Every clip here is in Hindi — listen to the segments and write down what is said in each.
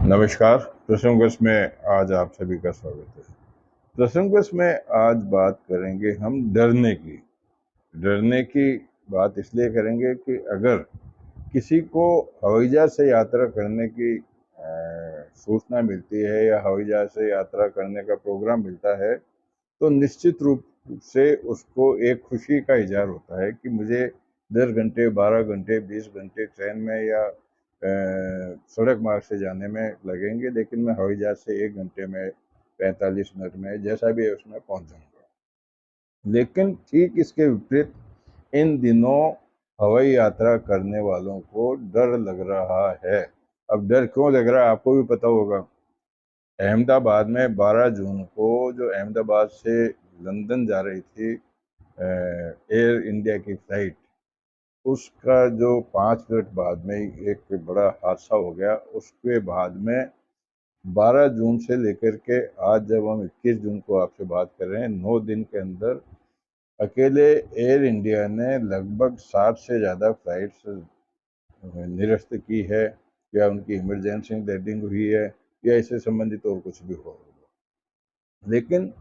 नमस्कार। प्रसंगवश में आज आप सभी का स्वागत है। प्रसंगवश में आज बात करेंगे हम डरने की बात इसलिए करेंगे कि अगर किसी को हवाई जहाज से यात्रा करने की सूचना मिलती है या हवाई जहाज से यात्रा करने का प्रोग्राम मिलता है, तो निश्चित रूप से उसको एक खुशी का इज़हार होता है कि मुझे 10 घंटे, 12 घंटे, 20 घंटे ट्रेन में या सड़क मार्ग से जाने में लगेंगे, लेकिन मैं हवाई जहाज से 1 घंटे में, 45 मिनट में, जैसा भी है उसमें पहुंच जाऊंगा। लेकिन ठीक इसके विपरीत इन दिनों हवाई यात्रा करने वालों को डर लग रहा है। अब डर क्यों लग रहा है आपको भी पता होगा। अहमदाबाद में 12 जून को जो अहमदाबाद से लंदन जा रही थी एयर इंडिया की फ्लाइट, उसका जो 5 मिनट बाद में ही एक बड़ा हादसा हो गया। उसके बाद में 12 जून से लेकर के आज जब हम 21 जून को आपसे बात कर रहे हैं, 9 दिन के अंदर अकेले एयर इंडिया ने लगभग 60 से ज़्यादा फ्लाइट्स निरस्त की है, या उनकी इमरजेंसी लैंडिंग हुई है, या इससे संबंधित और कुछ भी हो। लेकिन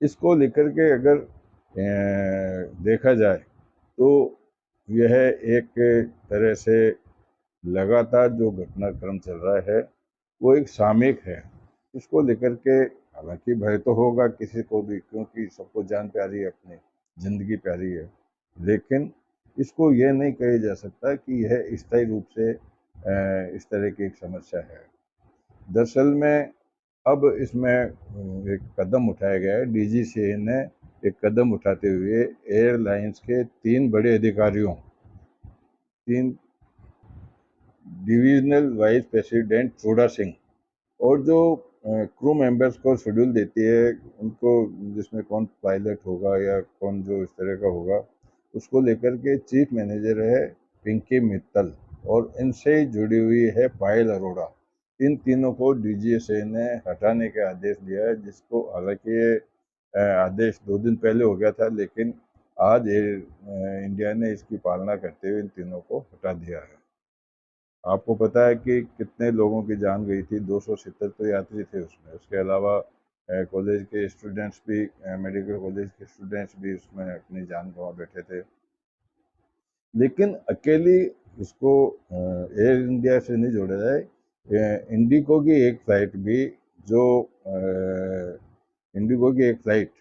इसको लेकर के अगर देखा जाए तो यह एक तरह से लगातार जो घटनाक्रम चल रहा है वो एक सामयिक है। इसको लेकर के हालांकि भय तो होगा किसी को भी, क्योंकि सबको जान प्यारी है, अपनी ज़िंदगी प्यारी है, लेकिन इसको यह नहीं कहा जा सकता कि यह स्थायी रूप से इस तरह की एक समस्या है। दरअसल में अब इसमें एक कदम उठाया गया है। डीजीसीए ने एक कदम उठाते हुए एयरलाइंस के 3 बड़े अधिकारियों, 3 डिविजनल वाइस प्रेसिडेंट चोड़ा सिंह, और जो क्रू मेंबर्स को शेड्यूल देती है उनको, जिसमें कौन पायलट होगा या कौन जो इस तरह का होगा, उसको लेकर के चीफ मैनेजर है पिंकी मित्तल, और इनसे ही जुड़ी हुई है पायल अरोड़ा। इन तीनों को डीजीसीए ने हटाने का आदेश दिया है, जिसको हालांकि ये आदेश 2 दिन पहले हो गया था, लेकिन आज इंडिया ने इसकी पालना करते हुए इन तीनों को हटा दिया है। आपको पता है कि कितने लोगों की जान गई थी, 270 तो यात्री थे उसमें। उसके अलावा कॉलेज के स्टूडेंट्स भी, मेडिकल कॉलेज के स्टूडेंट्स भी उसमें अपनी जान गंवा बैठे थे। लेकिन अकेली इसको एयर इंडिया से नहीं जोड़ा जाए। इंडिगो की एक फ्लाइट भी, जो इंडिगो की एक फ्लाइट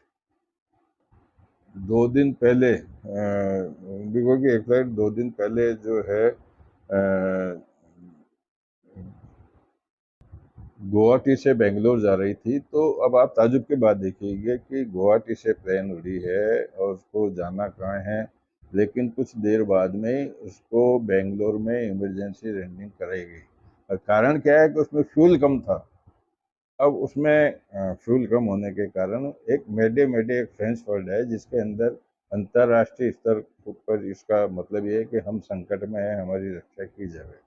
2 दिन पहले, इंडिगो की एक फ्लाइट 2 दिन पहले जो है गुवाहाटी से बेंगलोर जा रही थी। तो अब आप ताजुब की बात देखिए कि गुवाहाटी से प्लेन उड़ी है और उसको जाना कहाँ है, लेकिन कुछ देर बाद में ही उसको बेंगलोर में इमरजेंसी लैंडिंग कराई गई। और कारण क्या है कि उसमें फ्यूल कम था। अब उसमें फ्यूल कम होने के कारण एक मेडे मेडे एक फ्रेंच वर्ड है, जिसके अंदर अंतर्राष्ट्रीय स्तर पर इसका मतलब ये है कि हम संकट में हैं, हमारी रक्षा की जाए।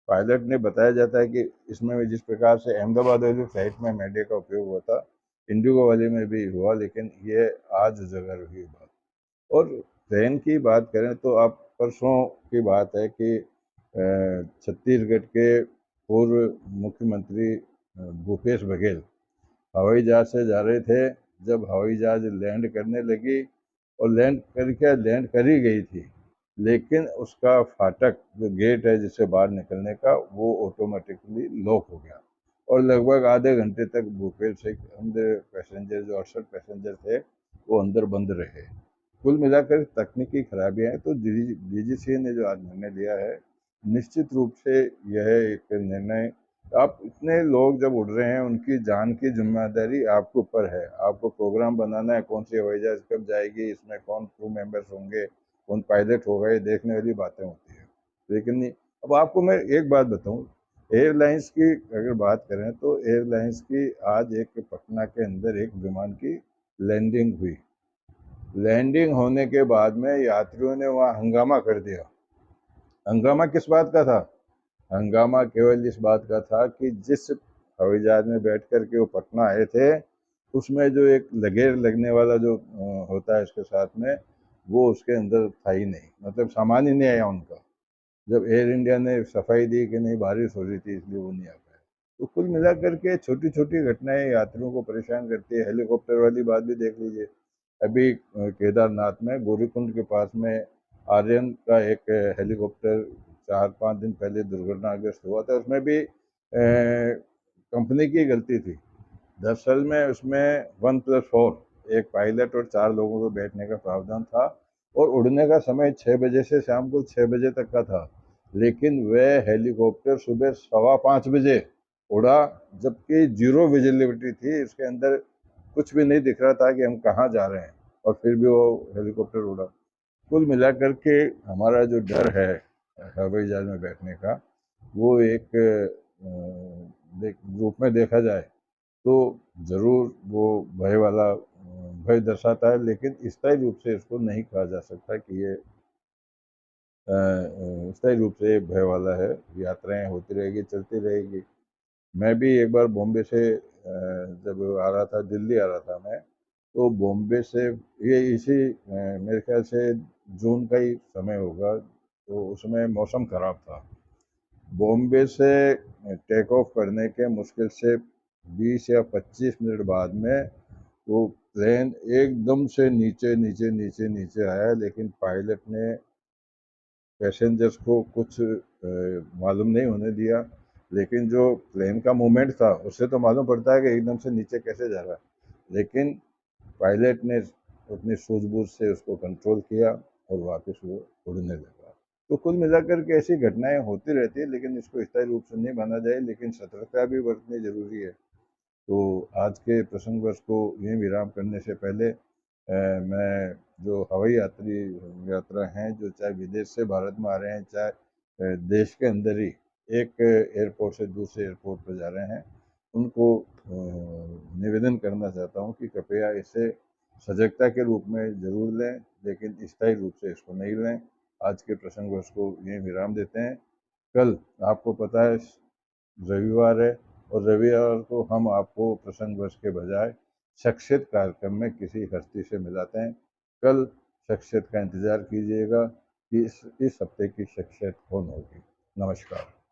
पायलट ने बताया जाता है कि इसमें भी जिस प्रकार से अहमदाबाद वाली फ्लाइट में मेडे का उपयोग हुआ था, इंडिगो वाले में भी हुआ, लेकिन ये आज उजागर हुई बात। और ट्रेन की बात करें तो आप परसों की बात है कि छत्तीसगढ़ के पूर्व मुख्यमंत्री भूपेश बघेल हवाई जहाज से जा रहे थे। जब हवाई जहाज लैंड करने लगी, और लैंड कर ही गई थी, लेकिन उसका फाटक जो गेट है जिससे बाहर निकलने का, वो ऑटोमेटिकली लॉक हो गया, और लगभग आधे घंटे तक भूपेश से अंदर पैसेंजर, जो 68 पैसेंजर थे, वो अंदर बंद रहे। कुल मिलाकर तकनीकी खराबियां हैं। तो डीजीसीए ने जो आज निर्णय लिया है, निश्चित रूप से यह एक निर्णय, आप इतने लोग जब उड़ रहे हैं, उनकी जान की जिम्मेदारी आपके ऊपर है। आपको प्रोग्राम बनाना है, कौन सी हवाई जहाज कब जाएगी, इसमें कौन क्रू मेंबर्स होंगे, कौन पायलट होगा, ये देखने वाली बातें होती है। लेकिन अब आपको मैं एक बात बताऊं, एयरलाइंस की अगर बात करें तो एयरलाइंस की आज एक पटना के अंदर एक विमान की लैंडिंग हुई। लैंडिंग होने के बाद में यात्रियों ने वहाँ हंगामा कर दिया। हंगामा किस बात का था? हंगामा केवल इस बात का था कि जिस हवाई जहाज में बैठ कर के वो पटना आए थे, उसमें जो एक लगेज लगने वाला जो होता है उसके साथ में, वो उसके अंदर था ही नहीं, मतलब सामान ही नहीं आया उनका। जब एयर इंडिया ने सफाई दी कि नहीं, बारिश हो रही थी इसलिए वो नहीं आ पाया। तो कुल मिलाकर के छोटी-छोटी घटनाएँ यात्रियों को परेशान करती है। हेलीकॉप्टर वाली बात भी देख लीजिए। अभी केदारनाथ में गौरीकुंड के पास में आर्यन का एक हेलीकॉप्टर 4-5 दिन पहले दुर्घटनाग्रस्त हुआ था। उसमें भी कंपनी की गलती थी। दरअसल में उसमें 1+4 एक पायलट और 4 लोगों को बैठने का प्रावधान था और उड़ने का समय 6 बजे से शाम को 6 बजे तक का था। लेकिन वह हेलीकॉप्टर सुबह 5:15 बजे उड़ा, जबकि ज़ीरो विजिबिलिटी थी। इसके अंदर कुछ भी नहीं दिख रहा था कि हम कहाँ जा रहे हैं, और फिर भी वो हेलीकॉप्टर उड़ा। कुल मिलाकर के हमारा जो डर है हवाई जहाज में बैठने का, वो एक रूप में देखा जाए तो ज़रूर वो भय वाला भय दर्शाता है, लेकिन स्थायी रूप से इसको नहीं कहा जा सकता कि ये स्थायी रूप से भय वाला है। यात्राएं होती रहेगी, चलती रहेगी। मैं भी एक बार बॉम्बे से जब आ रहा था, दिल्ली आ रहा था मैं, तो बॉम्बे से ये इसी मेरे ख्याल से जून का ही समय होगा, तो उसमें मौसम ख़राब था। बॉम्बे से टेक ऑफ करने के मुश्किल से 20 या 25 मिनट बाद में वो प्लेन एकदम से नीचे नीचे नीचे नीचे आया, लेकिन पायलट ने पैसेंजर्स को कुछ मालूम नहीं होने दिया। लेकिन जो प्लेन का मूवमेंट था उससे तो मालूम पड़ता है कि एकदम से नीचे कैसे जा रहा है, लेकिन पायलट ने अपनी सूझबूझ से उसको कंट्रोल किया और वापस वो उड़ने लगा। तो कुल मिलाकर के ऐसी घटनाएं होती रहती है, लेकिन इसको स्थायी रूप से नहीं माना जाए, लेकिन सतर्कता भी बरतनी जरूरी है। तो आज के प्रसंगवश को यहीं विराम करने से पहले मैं जो हवाई यात्रा हैं, जो चाहे विदेश से भारत में आ रहे हैं, चाहे देश के अंदर ही एक एयरपोर्ट से दूसरे एयरपोर्ट पर जा रहे हैं, उनको निवेदन करना चाहता हूँ कि कृपया इसे सजगता के रूप में ज़रूर लें, लेकिन स्थायी रूप से इसको नहीं लें। आज के प्रसंगवश को यहीं विराम देते हैं। कल आपको पता है रविवार है, और रविवार को हम आपको प्रसंगवश के बजाय शख्सियत कार्यक्रम में किसी हस्ती से मिलाते हैं। कल शख्सियत का इंतज़ार कीजिएगा कि इस हफ्ते की शख्सियत कौन होगी। नमस्कार।